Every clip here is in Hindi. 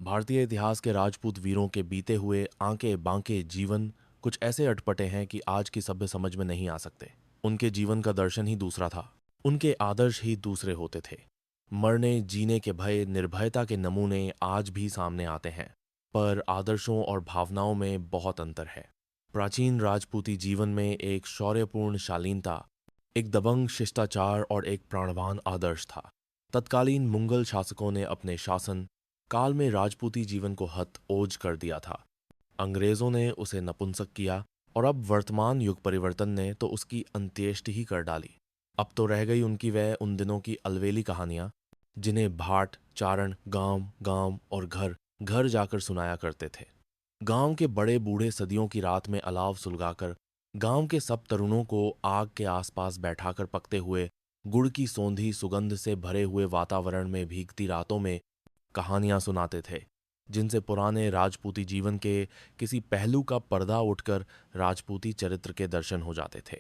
भारतीय इतिहास के राजपूत वीरों के बीते हुए आंके बांके जीवन कुछ ऐसे अटपटे हैं कि आज की सभ्य समझ में नहीं आ सकते। उनके जीवन का दर्शन ही दूसरा था। उनके आदर्श ही दूसरे होते थे। मरने जीने के भय निर्भयता के नमूने आज भी सामने आते हैं, पर आदर्शों और भावनाओं में बहुत अंतर है। प्राचीन राजपूती जीवन में एक शौर्यपूर्ण शालीनता, एक दबंग शिष्टाचार और एक प्राणवान आदर्श था। तत्कालीन मुगल शासकों ने अपने शासन काल में राजपूती जीवन को हत ओज कर दिया था। अंग्रेजों ने उसे नपुंसक किया और अब वर्तमान युग परिवर्तन ने तो उसकी अंत्येष्टि ही कर डाली। अब तो रह गई उनकी वह उन दिनों की अलवेली कहानियां, जिन्हें भाट चारण गांव गांव और घर घर जाकर सुनाया करते थे। गांव के बड़े बूढ़े सदियों की रात में अलाव सुलगाकर गांव के सब तरुणों को आग के आसपास बैठाकर पकते हुए गुड़ की सौंधी सुगंध से भरे हुए वातावरण में भीगती रातों में कहानियां सुनाते थे, जिनसे पुराने राजपूती जीवन के किसी पहलू का पर्दा उठकर राजपूती चरित्र के दर्शन हो जाते थे।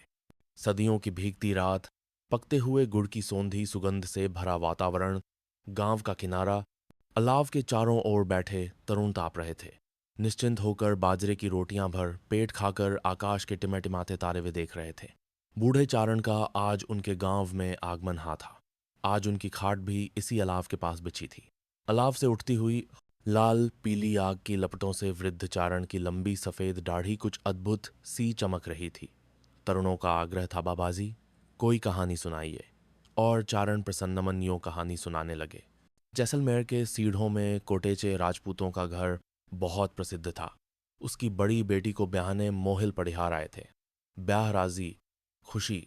सदियों की भीगती रात, पकते हुए गुड़ की सौंधी सुगंध से भरा वातावरण, गांव का किनारा, अलाव के चारों ओर बैठे तरुण ताप रहे थे। निश्चिंत होकर बाजरे की रोटियां भर पेट खाकर आकाश के टिमटिमाते तारे वे देख रहे थे। बूढ़े चारण का आज उनके गांव में आगमन हा था। आज उनकी खाट भी इसी अलाव के पास बिछी थी। अलाव से उठती हुई लाल पीली आग की लपटों से वृद्ध चारण की लंबी सफेद दाढ़ी कुछ अद्भुत सी चमक रही थी। तरुणों का आग्रह था, बाबाजी कोई कहानी सुनाइए। और चारण प्रसन्नमन यूं कहानी सुनाने लगे। जैसलमेर के सीढ़ों में कोटेचे राजपूतों का घर बहुत प्रसिद्ध था। उसकी बड़ी बेटी को ब्याहने मोहिल पड़िहार आए थे। ब्याह राजी, खुशी,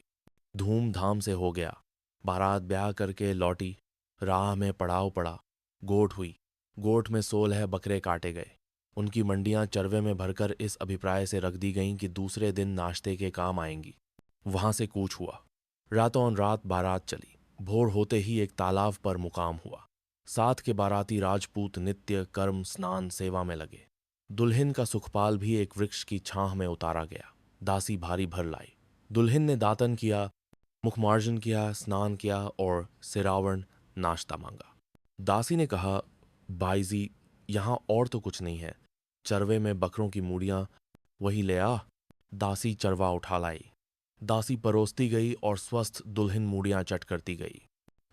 धूमधाम से हो गया। बारात ब्याह करके लौटी। राह में पड़ाव पड़ा। गोठ हुई। गोठ में 16 बकरे काटे गए। उनकी मंडियां चरवे में भरकर इस अभिप्राय से रख दी गईं कि दूसरे दिन नाश्ते के काम आएंगी। वहां से कूच हुआ। रातों रात बारात चली। भोर होते ही एक तालाब पर मुकाम हुआ। साथ के बाराती राजपूत नित्य कर्म स्नान सेवा में लगे। दुल्हन का सुखपाल भी एक वृक्ष की छांव में उतारा गया। दासी भारी भर लाई। दुल्हन ने दातन किया, मुखमार्जन किया, स्नान किया और सिरावण नाश्ता मांगा। दासी ने कहा, बाईजी यहां और तो कुछ नहीं है, चरवे में बकरों की मूड़ियां वही ले आ। दासी चरवा उठा लाई। दासी परोसती गई और स्वस्थ दुल्हन मूड़ियां चट करती गई।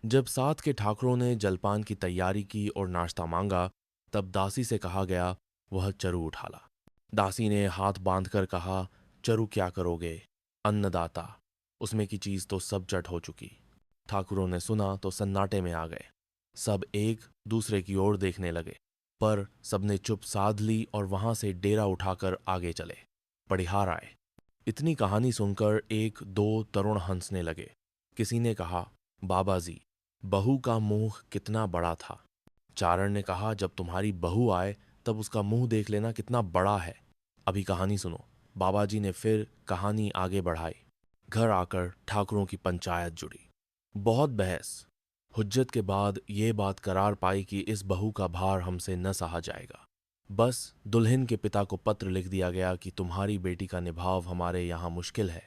जब साथ के ठाकुरों ने जलपान की तैयारी की और नाश्ता मांगा, तब दासी से कहा गया वह चरु उठा ला। दासी ने हाथ बांधकर कहा, चरु क्या करोगे अन्नदाता, उसमें की चीज तो सब चट हो चुकी। ठाकुरों ने सुना तो सन्नाटे में आ गए। सब एक दूसरे की ओर देखने लगे, पर सबने चुप साध ली और वहां से डेरा उठाकर आगे चले। पड़िहार आए। इतनी कहानी सुनकर एक दो तरुण हंसने लगे। किसी ने कहा, बाबाजी बहू का मुंह कितना बड़ा था। चारण ने कहा, जब तुम्हारी बहू आए तब उसका मुंह देख लेना कितना बड़ा है। अभी कहानी सुनो। बाबाजी ने फिर कहानी आगे बढ़ाई। घर आकर ठाकुरों की पंचायत जुड़ी। बहुत बहस हुज्जत के बाद ये बात करार पाई कि इस बहू का भार हमसे न सहा जाएगा। बस दुल्हन के पिता को पत्र लिख दिया गया कि तुम्हारी बेटी का निभाव हमारे यहाँ मुश्किल है,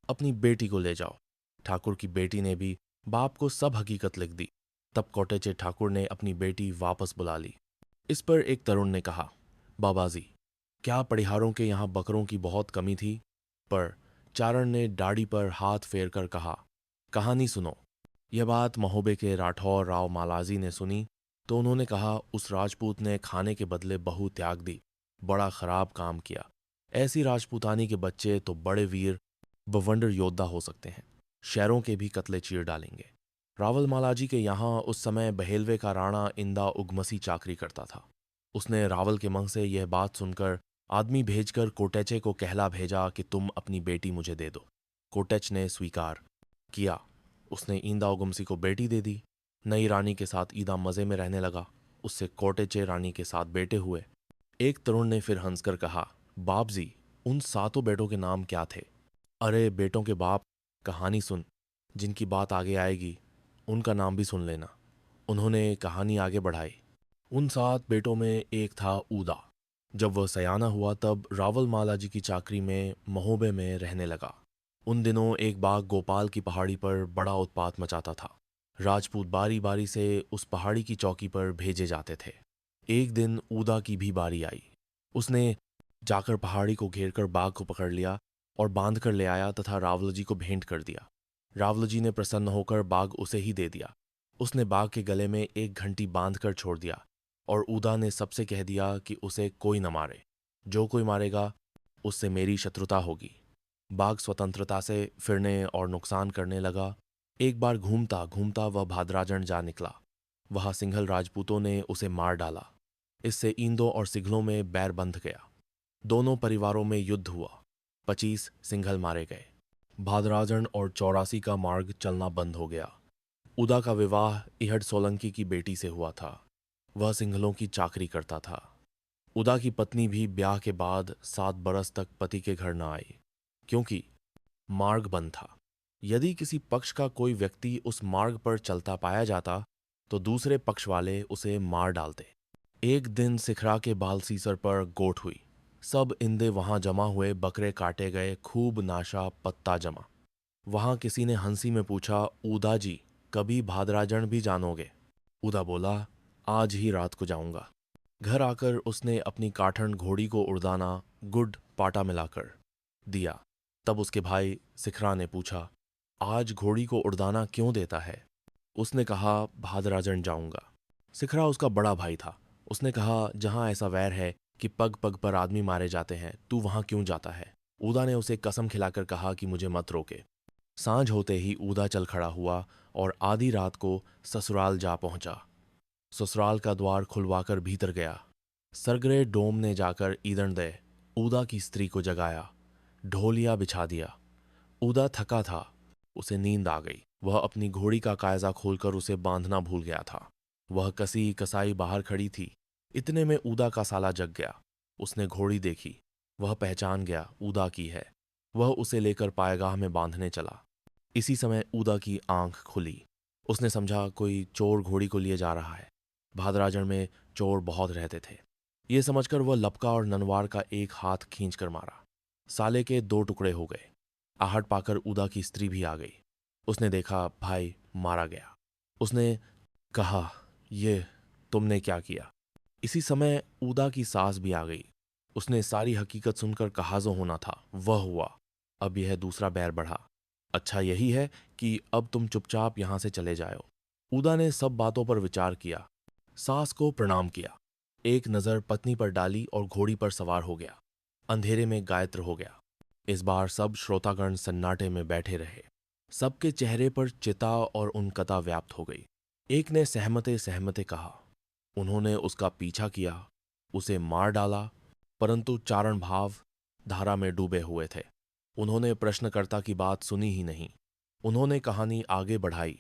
अपनी बेटी को ले जाओ। ठाकुर की बेटी ने भी बाप को सब हकीकत लिख दी। तब कोटेचे ठाकुर ने अपनी बेटी वापस बुला ली। इस पर एक तरुण ने कहा, बाबाजी क्या पड़िहारों के यहाँ बकरों की बहुत कमी थी? पर चारण ने दाढ़ी पर हाथ फेर कर कहा, कहानी सुनो। यह बात महोबे के राठौर राव मालाजी ने सुनी तो उन्होंने कहा, उस राजपूत ने खाने के बदले बहू त्याग दी, बड़ा खराब काम किया। ऐसी राजपूतानी के बच्चे तो बड़े वीर बवंडर योद्धा हो सकते हैं, शहरों के भी कत्ले चीर डालेंगे। रावल मालाजी के यहाँ उस समय बहेलवे का राणा इंदा उगमसी चाकरी करता था। उसने रावल के मुंह से यह बात सुनकर आदमी भेजकर कोटेचे को कहला भेजा कि तुम अपनी बेटी मुझे दे दो। कोटेच ने स्वीकार किया। उसने इंदा उगमसी को बेटी दे दी। नई रानी के साथ ईदा मजे में रहने लगा। उससे कोटेचे रानी के साथ बेटे हुए। एक तरुण ने फिर हंसकर कहा, बाप जी उन 7 बेटों के नाम क्या थे? अरे बेटों के बाप, कहानी सुन, जिनकी बात आगे आएगी उनका नाम भी सुन लेना। उन्होंने कहानी आगे बढ़ाई। उन 7 बेटों में एक था ऊदा। जब वह सयाना हुआ तब रावल मालाजी की चाकरी में महोबे में रहने लगा। उन दिनों एक बाघ गोपाल की पहाड़ी पर बड़ा उत्पात मचाता था। राजपूत बारी बारी से उस पहाड़ी की चौकी पर भेजे जाते थे। एक दिन ऊदा की भी बारी आई। उसने जाकर पहाड़ी को घेरकर बाघ को पकड़ लिया और बांध कर ले आया तथा रावल जी को भेंट कर दिया। रावल जी ने प्रसन्न होकर बाघ उसे ही दे दिया। उसने बाघ के गले में एक घंटी बांध कर छोड़ दिया और ऊदा ने सबसे कह दिया कि उसे कोई न मारे, जो कोई मारेगा उससे मेरी शत्रुता होगी। बाघ स्वतंत्रता से फिरने और नुकसान करने लगा। एक बार घूमता घूमता वह भादराजन जा निकला। वहां सिंघल राजपूतों ने उसे मार डाला। इससे ईंदों और सिंघलों में बैर बंध गया। दोनों परिवारों में युद्ध हुआ। 25 सिंघल मारे गए। भादराजन और 84 का मार्ग चलना बंद हो गया। उदा का विवाह इहड सोलंकी की बेटी से हुआ था। वह सिंघलों की चाकरी करता था। उदा की पत्नी भी ब्याह के बाद 7 बरस तक पति के घर न आई, क्योंकि मार्ग बंद था। यदि किसी पक्ष का कोई व्यक्ति उस मार्ग पर चलता पाया जाता तो दूसरे पक्ष वाले उसे मार डालते। एक दिन सिखरा के बालसीसर पर गोठ हुई। सब इंदे वहां जमा हुए, बकरे काटे गए, खूब नाशा, पत्ता जमा। वहां किसी ने हंसी में पूछा, ऊदा जी कभी भादराजन भी जानोगे? ऊदा बोला, आज ही रात को जाऊंगा। घर आकर उसने अपनी काठन घोड़ी को उड़दाना गुड़ पाटा मिलाकर दिया। तब उसके भाई सिखरा ने पूछा, आज घोड़ी को उड़दाना क्यों देता है? उसने कहा, भादराजन जाऊंगा। सिखरा उसका बड़ा भाई था। उसने कहा, जहां ऐसा वैर है कि पग पग पर आदमी मारे जाते हैं, तू वहां क्यों जाता है? ऊदा ने उसे कसम खिलाकर कहा कि मुझे मत रोके। सांझ होते ही ऊदा चल खड़ा हुआ और आधी रात को ससुराल जा पहुंचा। ससुराल का द्वार खुलवाकर भीतर गया। सरगरे डोम ने जाकर ईंधन दे ऊदा की स्त्री को जगाया, ढोलिया बिछा दिया। ऊदा थका था, उसे नींद आ गई। वह अपनी घोड़ी का कायजा खोलकर उसे बांधना भूल गया था। वह कसी कसाई बाहर खड़ी थी। इतने में ऊदा का साला जग गया। उसने घोड़ी देखी। वह पहचान गया ऊदा की है। वह उसे लेकर पायगाह में बांधने चला। इसी समय ऊदा की आंख खुली। उसने समझा कोई चोर घोड़ी को लिए जा रहा है। भादराजन में चोर बहुत रहते थे। ये समझकर वह लपका और ननवार का एक हाथ खींचकर मारा। साले के 2 टुकड़े हो गए। आहट पाकर ऊदा की स्त्री भी आ गई। उसने देखा भाई मारा गया। उसने कहा, ये तुमने क्या किया? इसी समय ऊदा की सास भी आ गई। उसने सारी हकीकत सुनकर कहा जो होना था वह हुआ। अब यह दूसरा बैर बढ़ा। अच्छा यही है कि अब तुम चुपचाप यहां से चले जाओ। ऊदा ने सब बातों पर विचार किया। सास को प्रणाम किया। एक नजर पत्नी पर डाली और घोड़ी पर सवार हो गया। अंधेरे में गायत्र हो गया। इस बार सब श्रोतागण सन्नाटे में बैठे रहे। सबके चेहरे पर चिता और उन्कता व्याप्त हो गई। एक ने सहमते सहमते कहा। उन्होंने उसका पीछा किया, उसे मार डाला, परंतु चारण भाव धारा में डूबे हुए थे। उन्होंने प्रश्नकर्ता की बात सुनी ही नहीं। उन्होंने कहानी आगे बढ़ाई।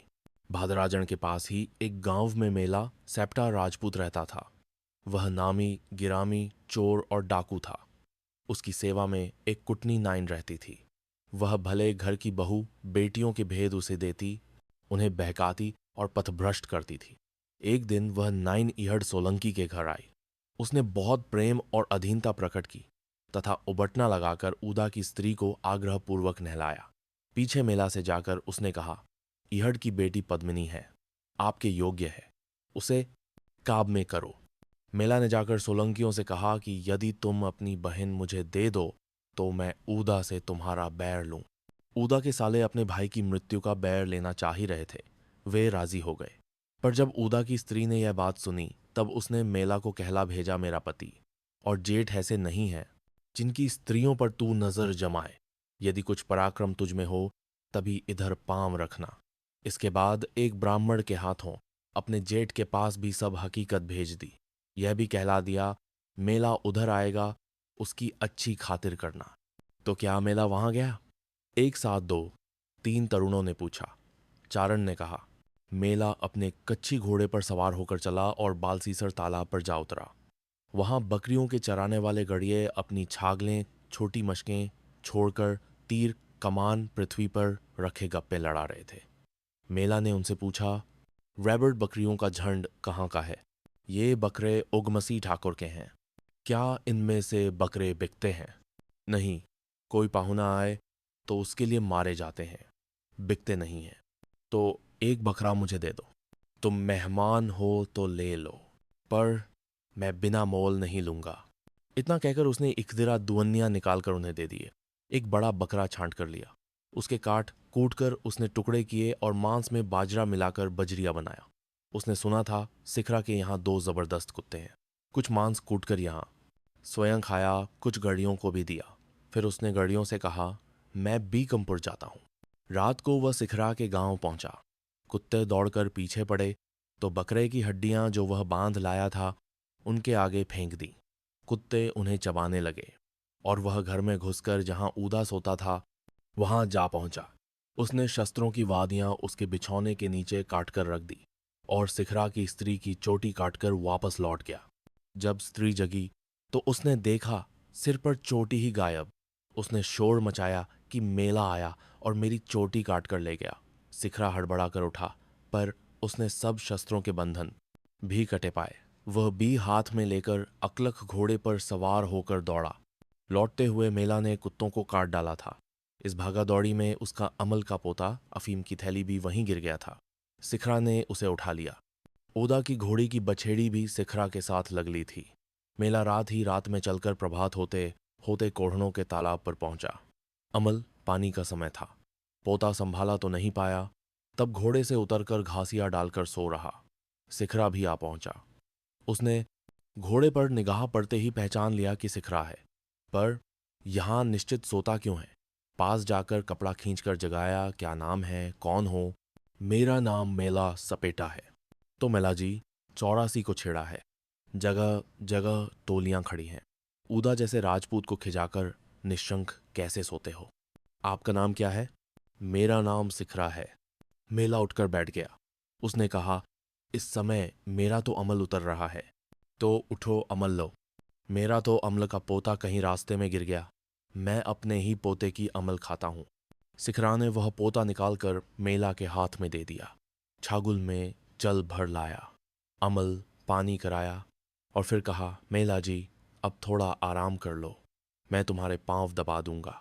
भादराजन के पास ही एक गांव में मेला सेप्टा राजपूत रहता था। वह नामी गिरामी चोर और डाकू था। उसकी सेवा में एक कुटनी नाइन रहती थी। वह भले घर की बहू बेटियों के भेद उसे देती, उन्हें बहकाती और पथभ्रष्ट करती थी। एक दिन वह नाइन इहड सोलंकी के घर आई। उसने बहुत प्रेम और अधीनता प्रकट की तथा उबटना लगाकर ऊदा की स्त्री को आग्रहपूर्वक नहलाया। पीछे मेला से जाकर उसने कहा, इहड की बेटी पद्मिनी है, आपके योग्य है, उसे काब में करो। मेला ने जाकर सोलंकियों से कहा कि यदि तुम अपनी बहन मुझे दे दो तो मैं ऊदा से तुम्हारा बैर लूं। ऊदा के साले अपने भाई की मृत्यु का बैर लेना चाह ही रहे थे। वे राजी हो गए। पर जब ऊदा की स्त्री ने यह बात सुनी तब उसने मेला को कहला भेजा, मेरा पति और जेठ ऐसे नहीं हैं जिनकी स्त्रियों पर तू नजर जमाए। यदि कुछ पराक्रम तुझ में हो तभी इधर पांव रखना। इसके बाद एक ब्राह्मण के हाथों अपने जेठ के पास भी सब हकीकत भेज दी। यह भी कहला दिया, मेला उधर आएगा, उसकी अच्छी खातिर करना। तो क्या मेला वहां गया? एक साथ 2-3 तरुणों ने पूछा। चारण ने कहा। मेला अपने कच्ची घोड़े पर सवार होकर चला और बालसीसर तालाब पर जा उतरा। वहां बकरियों के चराने वाले गड़िए अपनी छागलें छोटी मशकें छोड़कर तीर कमान पृथ्वी पर रखे गप्पे लड़ा रहे थे। मेला ने उनसे पूछा, रैबिट बकरियों का झंड कहाँ का है? ये बकरे उगमसी ठाकुर के हैं। क्या इनमें से बकरे बिकते हैं? नहीं, कोई पाहुना आए तो उसके लिए मारे जाते हैं, बिकते नहीं हैं। तो एक बकरा मुझे दे दो। तुम मेहमान हो तो ले लो, पर मैं बिना मोल नहीं लूंगा। इतना कहकर उसने इकदिरा दुवन्नियां निकालकर उन्हें दे दिए। एक बड़ा बकरा छांट कर लिया, उसके काट कूट कर उसने टुकड़े किए और मांस में बाजरा मिलाकर बजरिया बनाया। उसने सुना था सिखरा के यहाँ 2 जबरदस्त कुत्ते हैं। कुछ मांस कूट कर यहाँ स्वयं खाया, कुछ गड़ियों को भी दिया। फिर उसने गड़ियों से कहा, मैं बीकमपुर जाता हूँ। रात को वह सिखरा के गांव पहुंचा। कुत्ते दौड़कर पीछे पड़े तो बकरे की हड्डियां जो वह बांध लाया था उनके आगे फेंक दी। कुत्ते उन्हें चबाने लगे और वह घर में घुसकर जहां ऊदा सोता था वहां जा पहुंचा। उसने शस्त्रों की वादियां उसके बिछौने के नीचे काटकर रख दी और सिखरा की स्त्री की चोटी काटकर वापस लौट गया। जब स्त्री जगी तो उसने देखा सिर पर चोटी ही गायब। उसने शोर मचाया कि मेला आया और मेरी चोटी काट कर ले गया। सिखरा हड़बड़ा कर उठा, पर उसने सब शस्त्रों के बंधन भी कटे पाए। वह भी हाथ में लेकर अकलख घोड़े पर सवार होकर दौड़ा। लौटते हुए मेला ने कुत्तों को काट डाला था। इस भागादौड़ी में उसका अमल का पोता अफीम की थैली भी वहीं गिर गया था। सिखरा ने उसे उठा लिया। ओदा की घोड़ी की बछेड़ी भी सिखरा के साथ लगली थी। मेला रात में चलकर प्रभात होते होते कोढ़नों के तालाब पर पहुंचा। अमल पानी का समय था। पोता संभाला तो नहीं पाया, तब घोड़े से उतरकर घासिया डालकर सो रहा। सिखरा भी आ पहुंचा। उसने घोड़े पर निगाह पड़ते ही पहचान लिया कि सिखरा है, पर यहां निश्चित सोता क्यों है। पास जाकर कपड़ा खींचकर जगाया, क्या नाम है, कौन हो। मेरा नाम मेला सपेटा है। तो मेला जी 84 को छेड़ा है। जगह जगह टोलियां खड़ी हैं। ऊदा जैसे राजपूत को खिजाकर निशंक कैसे सोते हो। आपका नाम क्या है। मेरा नाम सिखरा है। मेला उठकर बैठ गया। उसने कहा, इस समय मेरा तो अमल उतर रहा है, तो उठो अमल लो। मेरा तो अमल का पोता कहीं रास्ते में गिर गया, मैं अपने ही पोते की अमल खाता हूं। सिखरा ने वह पोता निकालकर मेला के हाथ में दे दिया। छागुल में जल भर लाया, अमल पानी कराया और फिर कहा, मेला जी अब थोड़ा आराम कर लो, मैं तुम्हारे पांव दबा दूंगा।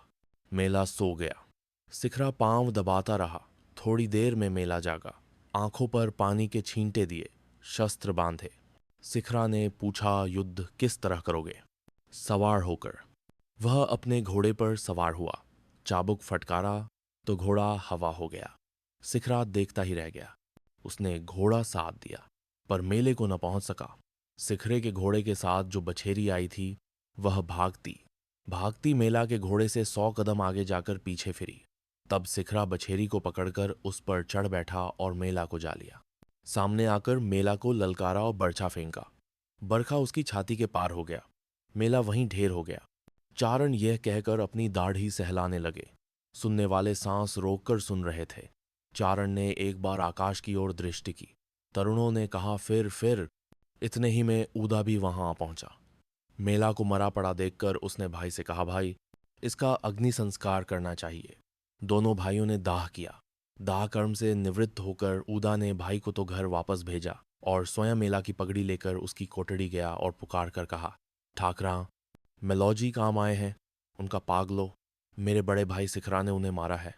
मेला सो गया। सिखरा पांव दबाता रहा। थोड़ी देर में मेला जागा। आंखों पर पानी के छींटे दिए, शस्त्र बांधे। सिखरा ने पूछा, युद्ध किस तरह करोगे। सवार होकर। वह अपने घोड़े पर सवार हुआ। चाबुक फटकारा तो घोड़ा हवा हो गया। सिखरा देखता ही रह गया। उसने घोड़ा साथ दिया, पर मेले को न पहुंच सका। सिखरे के घोड़े के साथ जो बछेरी आई थी वह भागती भागती मेला के घोड़े से 100 कदम आगे जाकर पीछे फिरी। तब सिखरा बछेरी को पकड़कर उस पर चढ़ बैठा और मेला को जा लिया। सामने आकर मेला को ललकारा और बरछा फेंका। बरखा उसकी छाती के पार हो गया। मेला वहीं ढेर हो गया। चारण यह कहकर अपनी दाढ़ी सहलाने लगे। सुनने वाले सांस रोककर सुन रहे थे। चारण ने एक बार आकाश की ओर दृष्टि की। तरुणों ने कहा, फिर। इतने ही में ऊदा भी वहां आ पहुंचा। मेला को मरा पड़ा देखकर उसने भाई से कहा, भाई इसका अग्नि संस्कार करना चाहिए। दोनों भाइयों ने दाह किया। दाह कर्म से निवृत्त होकर ऊदा ने भाई को तो घर वापस भेजा और स्वयं मेला की पगड़ी लेकर उसकी कोठड़ी गया और पुकार कर कहा, ठाकरा मेलौजी काम आए हैं, उनका पाग लो। मेरे बड़े भाई सिखरा ने उन्हें मारा है,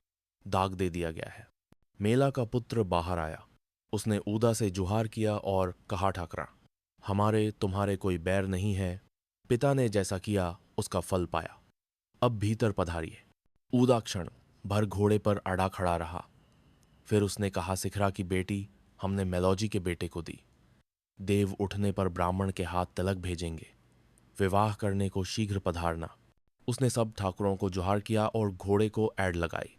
दाग दे दिया गया है। मेला का पुत्र बाहर आया। उसने ऊदा से जुहार किया और कहा, ठाकरा हमारे तुम्हारे कोई बैर नहीं है। पिता ने जैसा किया उसका फल पाया, अब भीतर पधारिए। ऊदा क्षण भर घोड़े पर अड़ा खड़ा रहा। फिर उसने कहा, सिखरा की बेटी हमने मेलौजी के बेटे को दी। देव उठने पर ब्राह्मण के हाथ तिलक भेजेंगे। विवाह करने को शीघ्र पधारना। उसने सब ठाकुरों को जुहार किया और घोड़े को ऐड लगाई।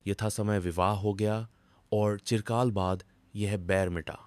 यथा समय विवाह हो गया और चिरकाल बाद यह बैर मिटा।